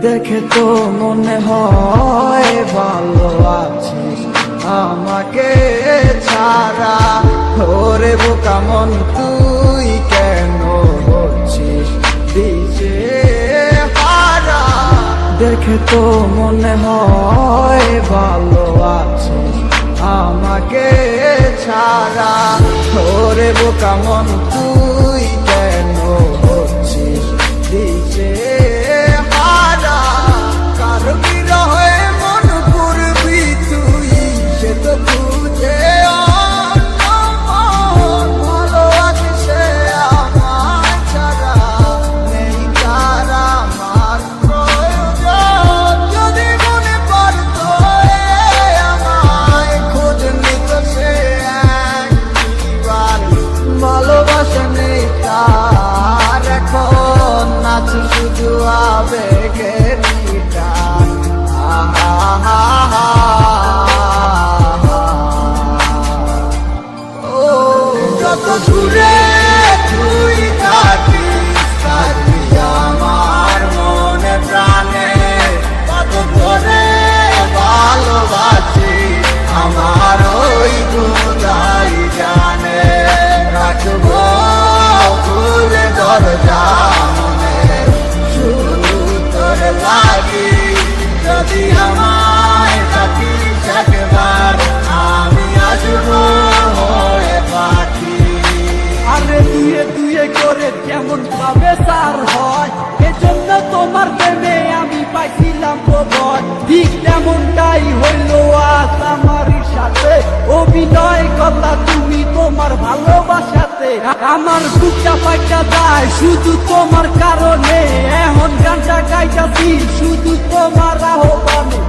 দেখে তো মনে হয় ভালো আছিস আমাকে ছাড়া। ওরে বোকা মন তুই কেন হচ্ছিস দিশে হারা। দেখে তো মনে হয় ভালো আছিস আমাকে ছাড়া। ওরে বোকা মন তুই কেন হচ্ছিস দিশে হারা। কারো বিরহে মন করবি তুই সে তো বুঝে ভালো আছে সে আমার ছাড়া। নেই তার আমার প্রয়োজন। যদি মনে পড়তো আমায় খোঁজ নিত সে একবার। ভালোবাসা নেই তার এখন আছে শুধু আবেগের গীতার। ও যত দূরে তুই থাকিস থাকবি আমার মনে প্রাণে। কত করে ভালোবাসি আমার ওই খোদাই জানে। রাখবো খুলে দরজা মনে শুধু তোর লাগি। যদি আমায় থাকিস একবার আমি আসবো হয়ে পাখি। আরে দুয়ে দুয়ে করে কেমন ভাবে সার হয়, এজন্য তোমার প্রেমে আমি পাইছিলাম প্রবল। ঠিক তেমনটাই হইল আজ আমারই সাথে। অভিনয় করলা তুমি তোমার ভালোবাসাতে। আমার বুকটা পাইটা যায় শুধু তোমার কারণে। এখন গানটা গাইতাছি শুধু তোমার আহ্বানে।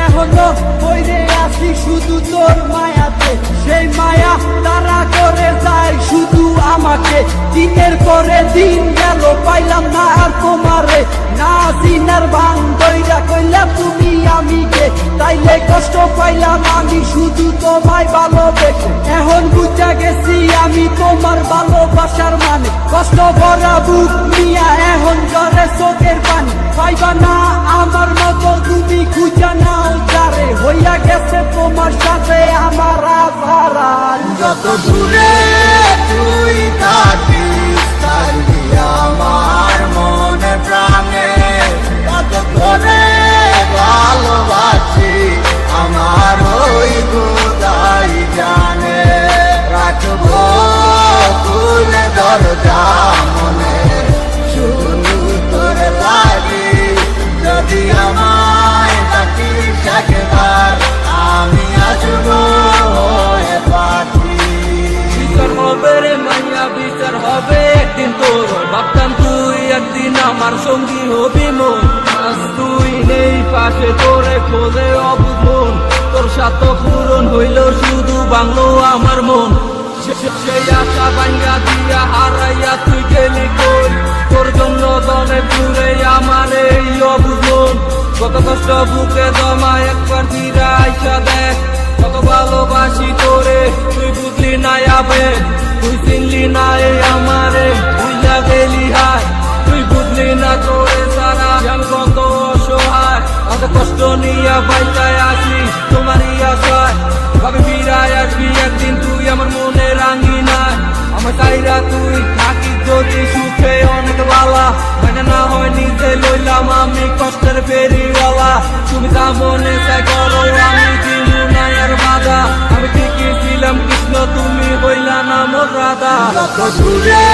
এখনো বইরে আছি শুধু তোর মায়াতে। সেই মায়া তারা করে যায় শুধু আমাকে। দিনের পরে দিন গেল পাইলাম না আর তোমারে। না চিনার ভান দইরা কইলা তুমি আমিকে। তাইলে কষ্ট পাইলাম আমি শুধু তোমায় ভালোবেসে। এখন বুঝা গেছি আমি তোমার ভালোবাসার মানে। কষ্ট ভরা বুক নিয়া এখন জ্বরে চোখের পানি। পাইবা না আমার মতো তুমি খুঁজা নাও যারে। হইয়া গেছে তোমার সাথে আমার আধার। যত দূরে তুই থাকিস থাকবি আমার মনে প্রাণে। কত করে ভালোবাসি আমার ওই খোদাই জানে। রাখবো খুলে দরজা মনে শুধু তোর লাগি। যদি আমায় থাকিস একবার আমি আসবো হয়ে পাখি। বিচার হবে রে মাইয়া বিচার হবে একদিন তোর। ভাবতাম তুই একদিন আমার সঙ্গী হবি মন। আজ তুই নেই পাশে তোরে খোঁজে অবুঝ মন। তোর সাথে পূরণ হইল শুধু বাংলো আমার মন। সেই আশা ভাঙ্গা দিয়া হারাইয়া তুই গেলি কই। তোর জন্য দলে ঘুরে আমার এই অবুঝ মন। কত কষ্ট বুকে জমা একবার ফিরে আইসা দেখ। কত ভালোবাসি তোরে তুই বুঝলি না আবে। তুই চিনলি না এই আমারে বুঝলা গেলি হায়। তুই বুঝলি না তোরে সারা আমি কত অসহায়। কত কষ্ট নিয়া বাইটায় আসি তোমারই আশায়। ভাবে ফিরায় আসবি একদিন তুই আমার মনে রাঙি নাই। আমার চাইরা তুই থাকিস যদি সুখে অনেক বালা। মানে না হয় নিজে লইলাম আমি কষ্টের ফেরিওয়ালা। তুমি তা মনে চাই করো আমি দিনু নাই আর বাধা। আমি ঠিকই ছিলাম কৃষ্ণ তুমি হইলা না মোর রাধা। যত দূরে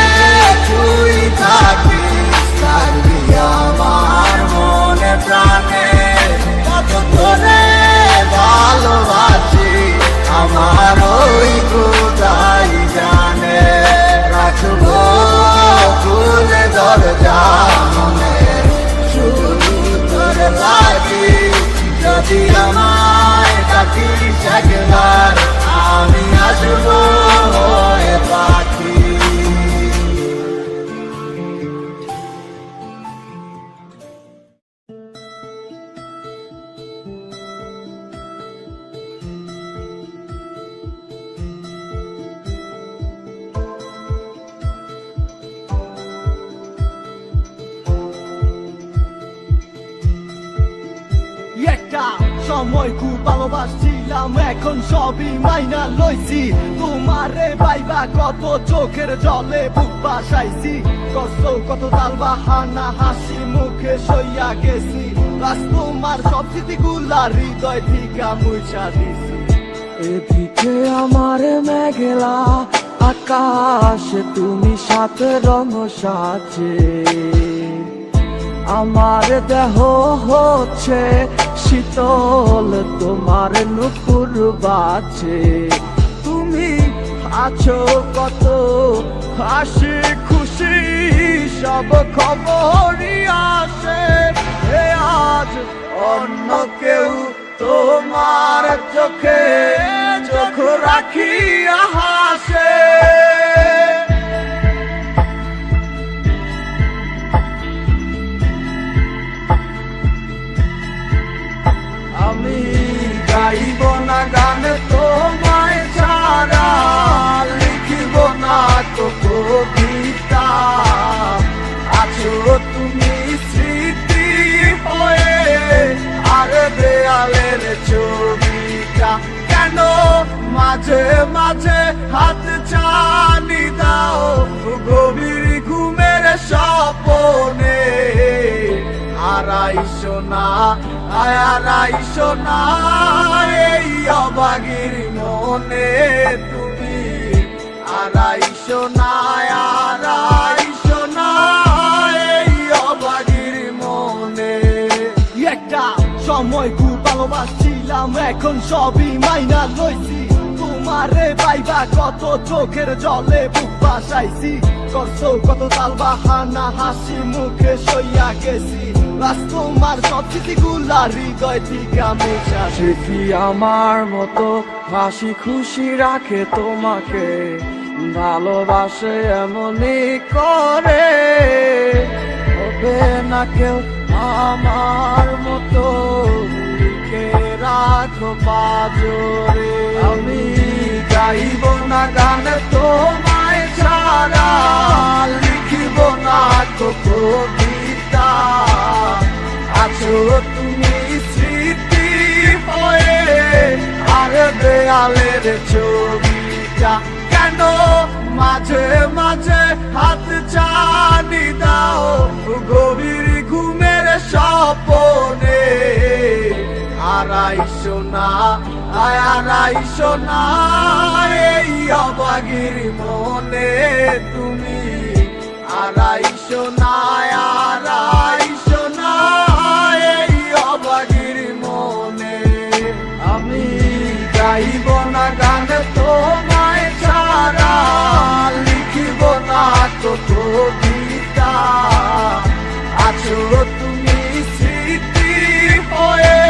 তুই থাকিস থাকবি আমার মনে প্রাণে। কত করে ভালোবাসি আমার ওই খোদাই জানে। রাখবো খুলে দরজা মনে শুধু তোর লাগি। যদি আমায় থাকিস একবার আমি আসবো হয়ে পাখি। সময় খুব ভালোবাসছিলাম, এখন সবই মাইনা লইছি। তোমারে পাইবা কত চোখের জলে বুক বাসাইছি, কষ্ট কত তাল বাহানা হাসি মুখে সইয়া গেছি। আজ তোমার সব স্মৃতিগুলা হৃদয় থেকে মুছা দিছি। এদিকে আমার মেঘলা আকাশ, তুমি সাত রঙ সাজে, আমার দেহ হচ্ছে শীতল, তোমার নুপুর বাজে। তুমি আছো কত হাসি খুশি, সব খবরই আসে। আজ অন্য কেউ তোমার চোখে চোখ রাখিয়া হাসে। আমি গাইব না গান তোমায় ছাড়া, লিখিব না তো কবিতা। আছো তুমি স্মৃতি হয়ে, আর দেয়ালের ছবিটা কেন মাঝে মাঝে হাত ছানি দাও, গভীর ঘুমের স্বপনে। আড়াইশো না আড়াইশো না এই অবাগির মনে তুমি। আড়াইশো না আড়াইশো না এই অবাগির মনে। একটা সময় খুব ভালোবাসছিলাম, এখন সবই মাইনা লইছি। তোমারে পাইবা কত চোখের জলে বুক বাসাইছি, কষ্ট কত তাল বাহানা হাসি মুখে সইয়া গেছি। আজ তোমার সব স্মৃতিগুলা হৃদয় থেকে মুছা। সে কি আমার মতো হাসি খুশি রাখে তোমাকে, ভালোবাসে এমনই করে। হবে না কেউ আমার মতো, লিখে রাখো পাজরে। আমি গাইব না গান তোমায় ছাড়া, লিখিব না তো কবিতা। আছো তুমি স্মৃতি হয়ে, আর দেয়ালের ছবিটা কেন মাঝে মাঝে হাত ছানি দাও, গভীর ঘুমের স্বপনে। আড়াইশো না আড়াইশো না এই অবাগির মনে তুমি। আড়াইশো না আড়াইশো না এই অবাগির মনে। আমি গাইব না গান তোমায় ছাড়া, লিখিব না তো কবিতা। আছো তুমি স্মৃতি হয়ে,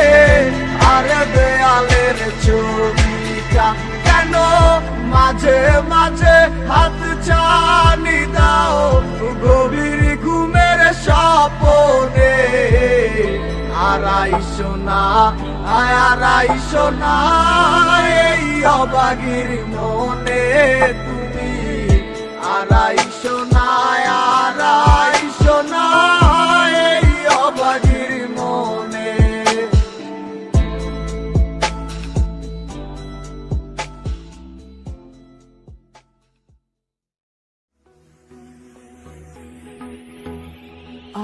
আর দেয়ালের ছবিটা কেন মাঝে মাঝে হাত ছানি দাও, গভীর ঘুমের স্বপনে। আড়াইশো না আড়াইশো না এই অবাগির মনে তুমি। আড়াইশো না আড়াইশো না এই অবাগির মনে।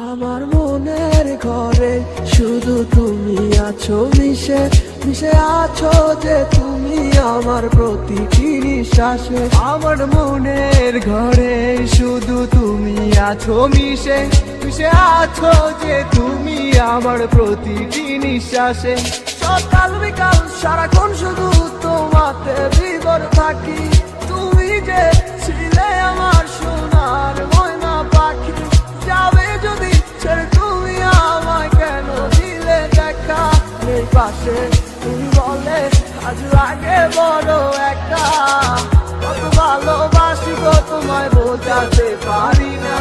আমার মনের ঘরে শুধু তুমি আছো মিশে, মিশে আছো যে তুমি আমার প্রতিটি নিঃশ্বাসে। আমার মনের ঘরে শুধু তুমি আছো মিশে, মিশে আছো যে তুমি আমার প্রতিটি নিঃশ্বাসে। সকাল বিকাল সারাক্ষণ শুধু তোমাতে বিভোর থাকি। তুমি যে ছিলে আমার সোনার ময়না পাখি, যাবে যদি ছেড়ে তুমি আমায় কেন দিলে দেখা। নেই পাশে তুমি বলে আজ লাগে বড় একটা, কত ভালোবাসি গো তোমায় বোঝাতে পারি না।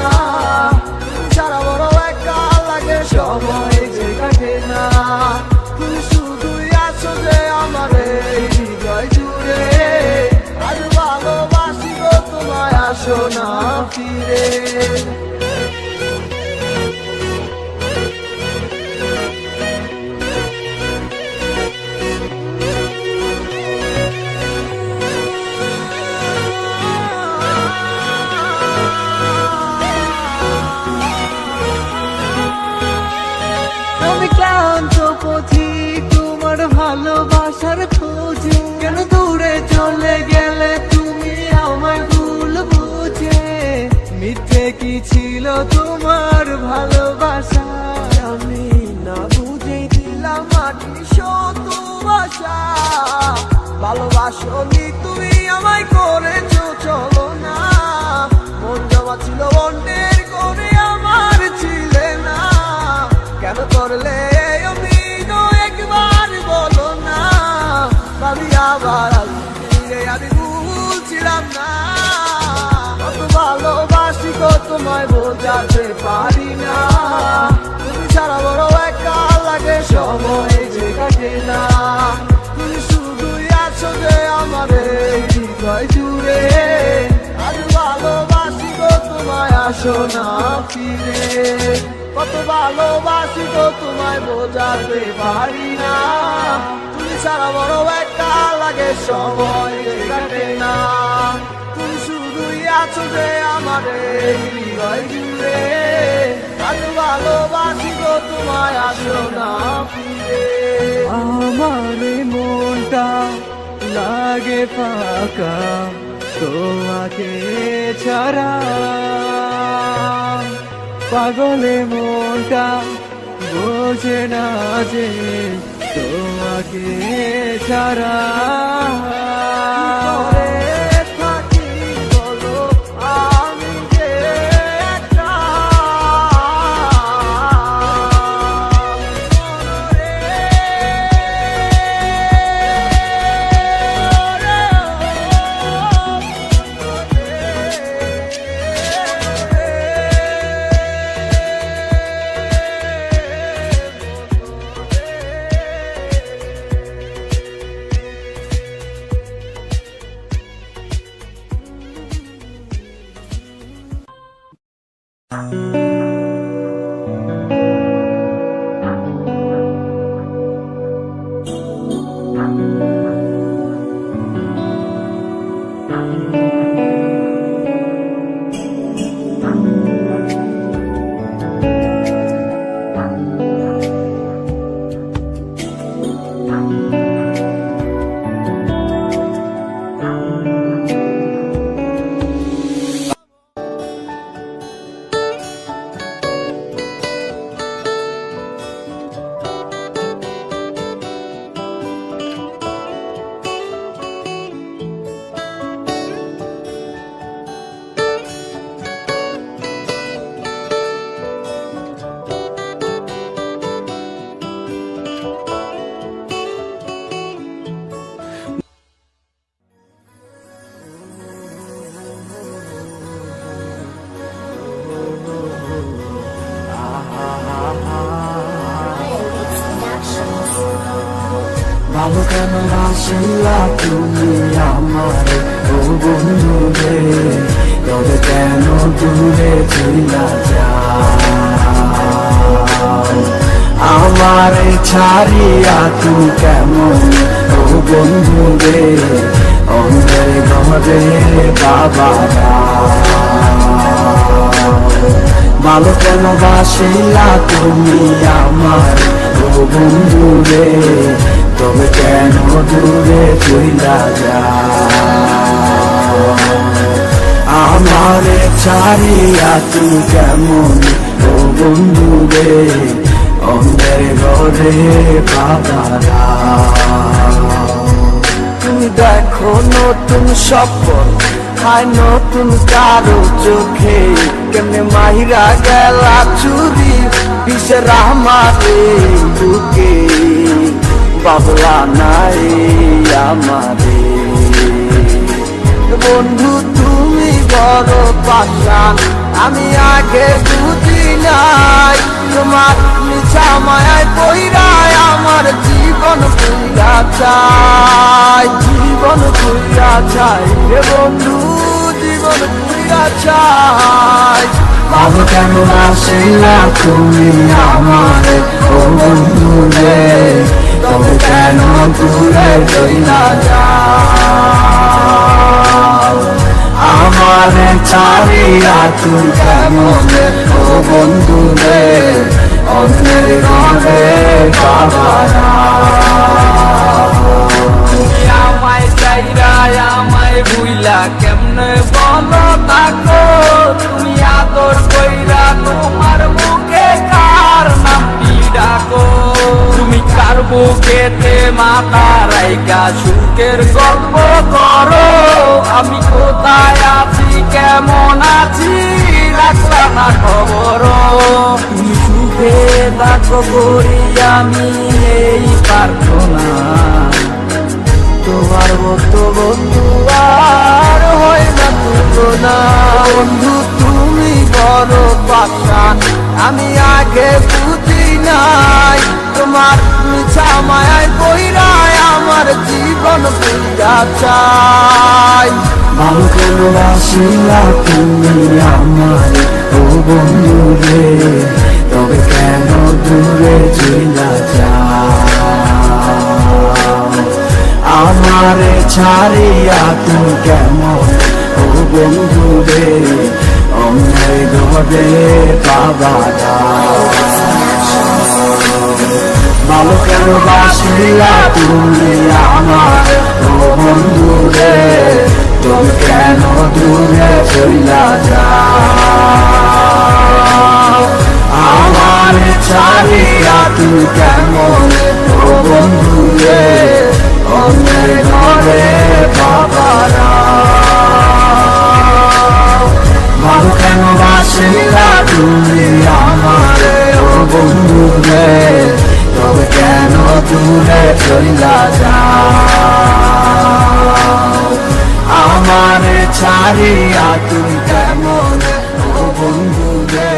তুমি ছাড়া বড় একটা লাগে, সময় যে কাটে না। তুমি শুধুই আছো যে আমার এই হৃদয় জুড়ে, আজ ভালোবাসি গো তোমায়, আসো না ফিরে। ভালোবাসার খোঁজে কেন দূরে চলে গেলে তুমি আমায় ভুল বুঝে মিথ্যে কি ছিল তোমার ভালোবাসা আমি না বুঝে দিলাম মাটি শত আশা ভালোবাসনি তুমি আমায় করেছো চলো না মন জমা ছিল অন্যের করে আমার ছিলে না কেন করলে অভিনয় একবার বলো না আমি আবার ফিরে আমি ভুলছিলাম না কত ভালোবাসি গো তোমায় বোঝাতে পারি না তুমি ছাড়া বড় একা লাগে সময় যে কাটে না তুমি শুধুই আছো যে আমার এই হৃদয় জুড়ে আজ ভালোবাসি গো তোমায় আসো না ফিরে কত ভালোবাসি গো তোমায় বোঝাতে পারি না তুমি ছাড়া বড় একা লাগে সময় যে কাটে না তুমি শুধুই আছো যে আমার এই হৃদয় জুড়ে আজ ভালোবাসি গো তোমায় আসো না ফিরে আমার মনটা লাগে ফাঁকা তোমাকে ছাড়া পাগলে মনটা বোঝে না যে তোমাকে ছাড়া থাকি বলো আমি যে একা ভালো কেন বাসিলা তুমি আমার ও বন্ধু রে তবে কেন দূরে চইলা যাও আমারে ছাড়িয়া তুই কেমন ও বন্ধু রে অন্ধের ঘরে বাবারা ভালো কেন বাসিলা তুমি আমার ও বন্ধু রে তবে কেন দূরে চইলা যাও আমারে ছাড়িয়া তুই কেমন ও বন্ধু রে অন্ধের ঘরে বাবারা তুমি দেখো নতুন স্বপ্ন হায় নতুন কারো চোখে কেমনে মাহিরা গেলা চুরি বিষের আমারে বুকে বাবলা নাই আমারে বন্ধু তুমি বড় পাশান আমি আগে বুঝি নাই তোমার মিছা মায়ায় পইরায় আমার জীবন পুইরা চাই জীবন পুইরা চাই রে বন্ধু জীবন পুইরা চাই ভালো কেন আসিলা তুমি আমার ও বন্ধু রে তবে কেন দূরে চইলা যাও আমারে ছাড়িয়া তুই কেমন ও বন্ধু রে অন্যের ঘরে বাবারা থাইকা সুখের গল্প করো। আমি কোথায় আছি কেমন আছি রাখলা না খবর। তুমি সুখে থাকো করি আমি এই প্রার্থনা। তোমার মতো বন্ধু আর হয় না তুলনা। বন্ধু তুমি বড় পাশা আমি আগে বুঝি নাই। তোমার মিছা মায়ায় বইরায় আমার জীবন বুঝা চাই। ভালো কেন বাসিলা তুমি আমার ও বন্ধু রে, তবে কেন দূরে চলা যাও? আমারে ছাড়িয়া তুমি কেমন ও বন্ধু রে, অন্যের ঘরে বাবা ভালো কেন বাসিলা তুমি আমার ও বন্ধু রে, তুমি কেন দূরে চলা যাও? আমার ছাড়িয়া তুমি কেমন ও বন্ধু রে, অন্যের ঘরে বাবারা ভালো কেন বাসিলা তুমি আমার ও বন্ধু রে, তবে কেন দূরে চলা যাও? আমার ছাড়িয়া তুমি কেমন ও বন্ধু রে,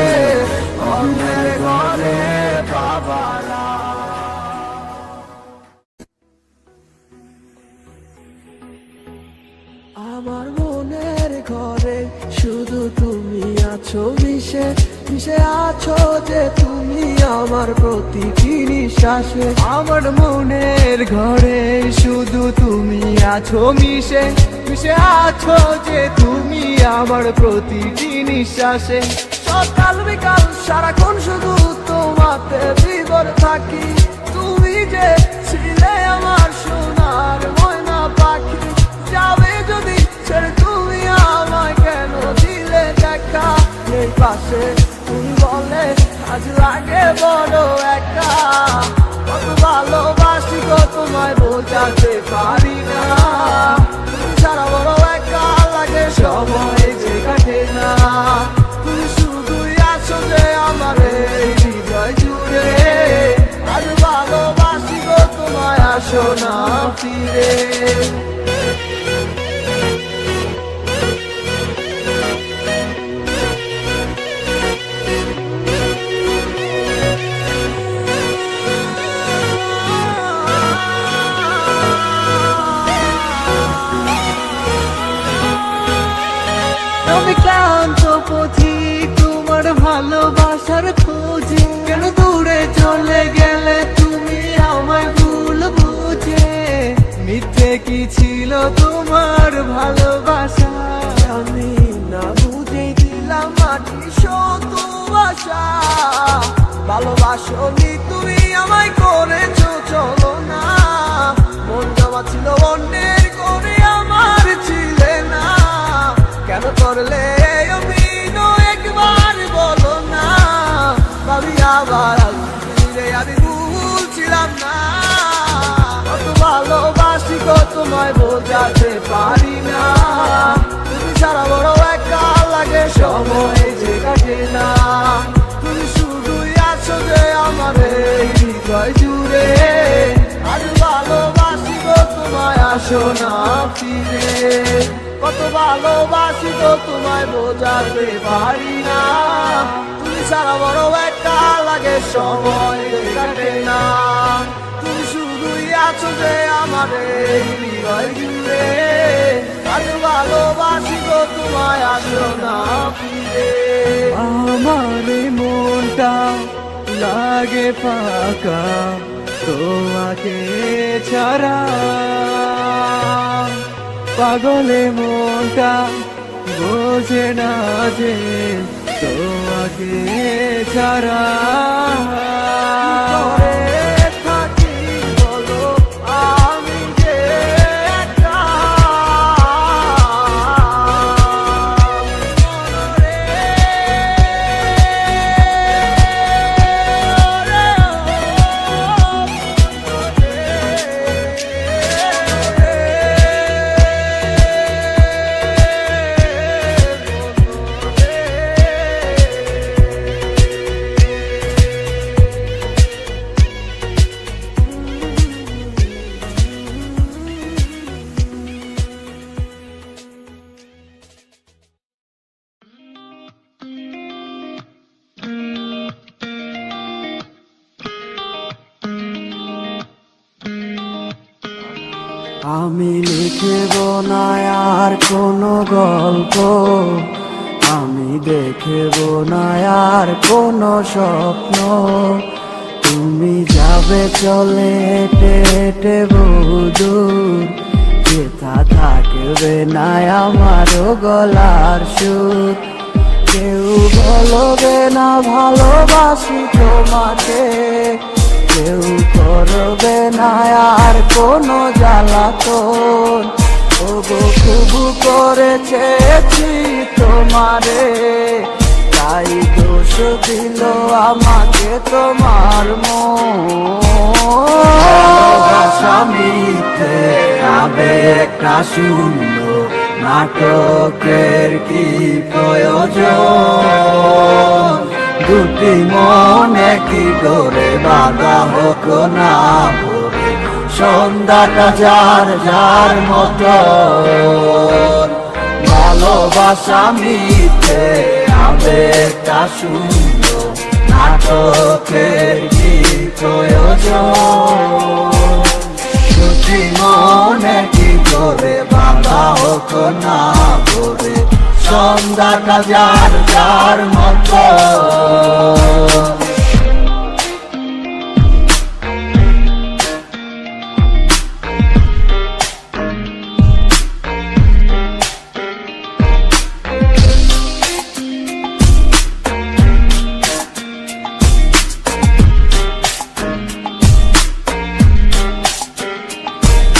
অন্যের ঘরে বাবারা। আমার মনের ঘরে শুধু তুমি আছো মিশে, মিশে আছো যে তুমি আমার প্রতিটি নিঃশ্বাসে। আমার মনের ঘরে শুধু তুমি আছো মিশে, মিশে আছো যে তুমি আমার প্রতিটি নিঃশ্বাসে। সকাল বিকাল সারাক্ষণ শুধু তোমাতে বিভোর থাকি। তুমি যে ছিলে আমার সোনার ময়না পাখি, যাবে যদি ছেড়ে তুমি আমায় কেন দিলে দেখা? এই পাশে তুমি বলে আজ লাগে বড় একা। কত ভালোবাসি গো তোমায় বোঝাতে পারি না। তুমি ছাড়া বড় একা লাগে সময় যে কাটে না। তুমি শুধুই আছো যে আমার এই হৃদয় জুড়ে। আজ ভালোবাসি গো তোমায় আসো না ফিরে। আমি ক্লান্ত পথিক তোমার ভালোবাসার খোঁজে। কেন দূরে চলে গেলে তুমি আমায় ভুল বুঝে? মিথ্যে কি ছিল তোমার ভালোবাসা? আমি না বুঝে দিলাম মাটি শত আশা। ভালোবাসনি তুমি আমায় করেছো চলো না। মন জমা ছিল অন্যের করে আমার ছিলে না। কেন করলে অভিনয় একবার বলো না? ভাবি আবার ফিরে আমি ভুলছিলাম না। কত ভালোবাসি গো তোমায় বোঝাতে পারি না। তুমি ছাড়া বড় একা লাগে সময় যে কাটে না। তুমি শুধুই আছো যে আমার এই হৃদয় জুড়ে। আজ ভালোবাসি গো তোমায় আসো না ফিরে। কত ভালোবাসি তো তোমায় বোঝাতে পারি না। তুমি ছাড়া বড় একা লাগে সময় কাটে না। তুমি শুধুই আছো যে আমার এই হৃদয় জুড়ে। আজ ভালোবাসি তো তোমায় আসো না ফিরে। আমার মনটা লাগে ফাঁকা তোমাকে ছাড়া। পাগলে মনটা বোঝে না যে তোমাকে ছাড়া। থাকি বলো আমি যে একা। আমি লিখব না আর কোনো গল্প, আমি দেখব না আর কোনো স্বপ্ন। তুমি যাবে চলে হেঁটে হেঁটে বহুদূর, যেথা থাকবে না আমারও গলার সুর। কেউ বলবে না ভালোবাসি তোমাকে, কেউ করবে না আর কোনো জ্বালাতন। ওগো খুব করে চেয়েছি তোমারে, তাই দোষ দিল আমাকে তোমার মিথ্যে আবেগটা শূন্য, নাটকের কি প্রয়োজন? দুটি মনে কি ডোরে বাঁধা হোক না ভরে, সন্ধ্যাটা যার যার মতো। ভালোবাসা মিথ্যে আবেগটা শূন্য, নাটকের কি প্রয়োজন? দুটি মনে কি করে বাঁধা হোক না ভরে, সন্ধ্যাটা যার যার মতো।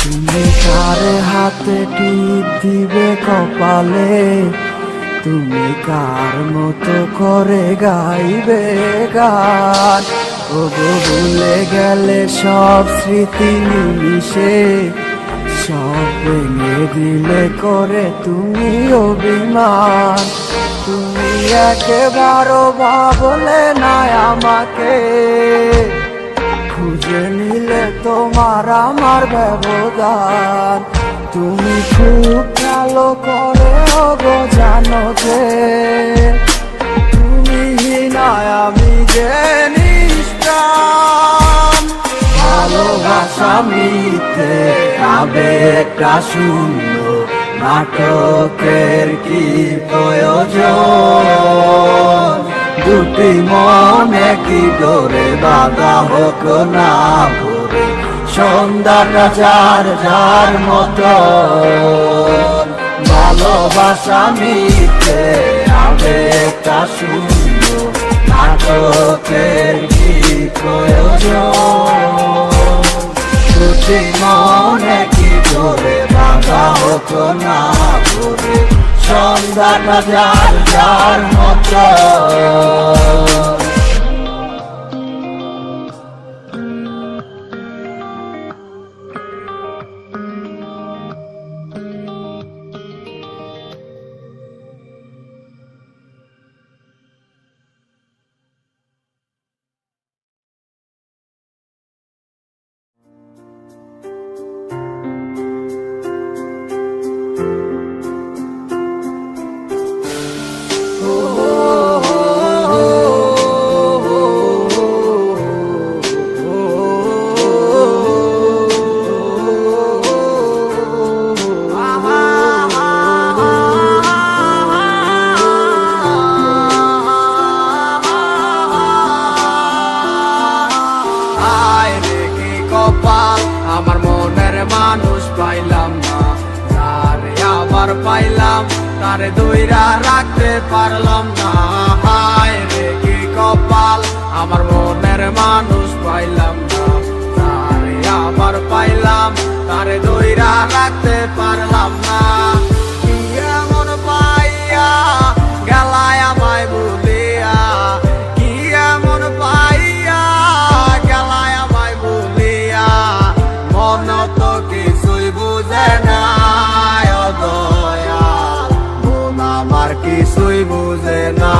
তুমি কার হাতে টিপ দিবে কপালে, তুমি কার মতো করে গাইবে গান। ওগো ভুলে গেলে সব স্মৃতি নিমিশে, সব ভেঙে দিলে করে তুমি অভিমান। তুমি একেবারও ভাবলে না আমাকে, খুঁজে নিলে তোমার আমার ব্যবধান। তুমি খুব ভালো করে ওগো জানো যে, তুমি হিনায় আমি যে নিষ্প্রাণ। ভালোবাসা মিথ্যে আবেগটা শূন্য, নাটকের কি প্রয়োজন? দুটি মনে কি ডোরে বাঁধা হোক না ভরে, সন্ধ্যাটা যার যার মতো। ভালোবাসা মিথ্যে আবেগটা শূন্য, নাটকের কি প্রয়োজন? দুটি মনে কি ডোরে বাঁধা হোক না ভরে, সন্ধ্যাটা যার যার মতো। আমার মনের মানুষ পাইলাম না, তারে আবার পাইলাম, তারে দইরা রাখতে পারলাম না। হায় রে কি কপাল, আমার মনের মানুষ পাইলাম না, তারে আবার পাইলাম, তারে দইরা রাখতে পারলাম না। কি এমন পাইয়া গেলায় আমায় ভুলিয়া, কি এমন পাইয়া গেলায় আমায় ভুলিয়া, মন তো কিছুই বুঝে না দয়াল, মন আমার কিছুই বুঝে না।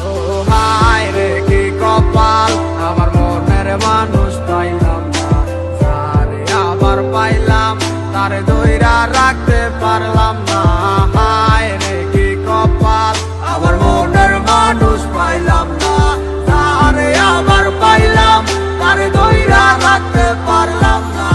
ও হায় রে কি কপাল, আমার মনের মানুষ পাইলাম না, তারে আবার পাইলাম, তারে দইরা রাখতে পারলাম না। হায় রে কি কপাল, আমার মনের মানুষ পাইলাম না, তারে আবার পাইলাম, তারে দইরা রাখতে পারলাম না।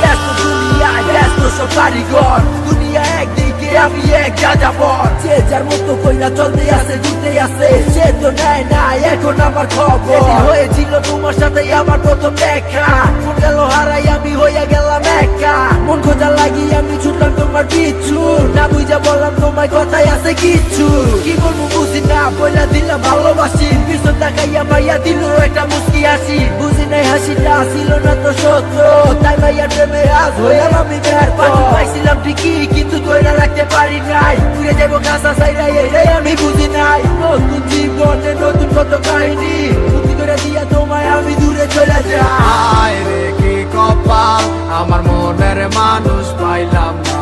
ব্যস্ত দুনিয়ায় ব্যস্ত সব কারিগর, দুনিয়া একদিকে আমি এক যাযাবর। যে যার মতো কইরা চলতে আছে ঘুরতে আছে, সে তো নেয় না এখন আমার খবর। এদিন হয়েছিল তোমার সাথে আমার প্রথম দেখা, মন গেল হারাই আমি হইয়া গেলাম একা। মন খোঁজা লাগি আমি ছুটলাম তোমার পিছু, না বুঝা বললাম তোমার কথাই আছে কিছু। কি বলবো বুঝি না বইলা দিলাম ভালোবাসি, পিছন তাকাইয়া মাইয়া দিল একটা মুস্কি হাসি। বুঝি নাই হাসিটা ছিল না তো সত্য, তাই মাইয়া প্রেমে আজ হইলাম আমি ব্যর্থ। পাইছিলাম ঠিকই কিন্তু ধইরা রাখতে পারি নাই, ঘুরে যাবো কাঁচা চাইরা এটাই আমি বুঝি নাই। নতুন জীবনে নতুন কত কাহিনী, বুদ্ধি করে দিয়া তোমায় আমি দূরে চলে যাই। হায় রে কি কপাল, আমার মনের মানুষ পাইলাম না,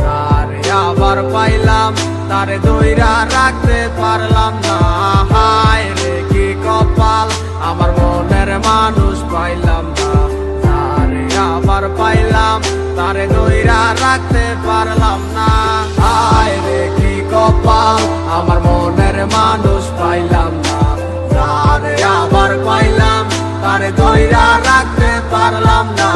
তারে আবার পাইলাম, তারে দইরা রাখতে পারলাম না। হায় রে কি কপাল, আমার মনের মানুষ পাইলাম না, তারে আবার পাইলাম, তারে দইরা রাখতে পারলাম না। হায় রে কি কপাল, আমার মনের মানুষ পাইলাম না, তারে আবার পাইলাম, তারে দইরা রাখতে পারলাম না।